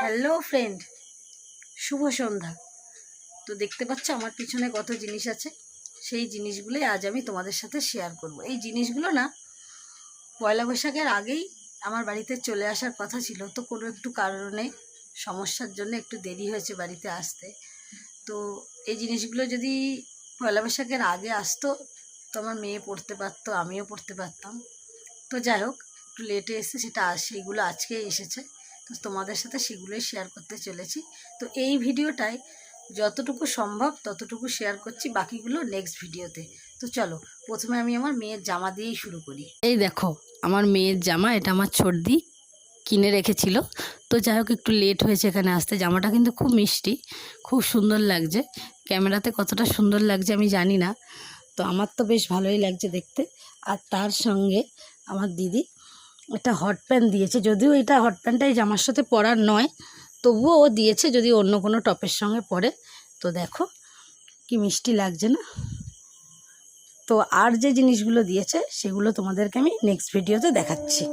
Hello friend, শুভ সন্ধ্যা। তো দেখতে পাচ্ছ আমার পিছনে কত জিনিস আছে, সেই জিনিসগুলোই আজ আমি তোমাদের সাথে শেয়ার করব। এই জিনিসগুলো না পয়লা বৈশাখের আগেই আমার বাড়িতে চলে আসার কথা ছিল, তো কোনো একটু কারণে সমস্যার জন্য একটু দেরি হয়েছে বাড়িতে আসতে। তো এই জিনিসগুলো যদি পয়লা বৈশাখের আগে আসতো তো আমার মেয়ে পড়তে পারতো, আমিও পড়তে পারতাম। তো যাই হোক, একটু লেটে এসেছে, সেইগুলো আজকেই এসেছে। তো তোমাদের সাথে সেগুলোই শেয়ার করতে চলেছি। তো এই ভিডিওটায় যতটুকু সম্ভব ততটুকু শেয়ার করছি, বাকিগুলো নেক্সট ভিডিওতে। তো চলো, প্রথমে আমি আমার মেয়ের জামা দিয়েই শুরু করি। এই দেখো আমার মেয়ের জামা, এটা আমার ছোটদি কিনে রেখেছিল। তো যাই হোক, একটু লেট হয়েছে এখানে আসতে। জামাটা কিন্তু খুব মিষ্টি, খুব সুন্দর লাগছে। ক্যামেরাতে কতটা সুন্দর লাগছে আমি জানি না, তো আমার তো বেশ ভালোই লাগছে দেখতে। আর তার সঙ্গে আমার দিদি একটা হট প্যান্ট দিয়েছে, যদিও এটা হট প্যান্টটাই জামার সাথে পরার নয়, তবুও ও দিয়েছে যদি অন্য কোনো টপের সঙ্গে পরে। তো দেখো কি মিষ্টি লাগছে না? তো আর যে জিনিসগুলো দিয়েছে সেগুলো তোমাদেরকে আমি নেক্সট ভিডিওতে দেখাচ্ছি।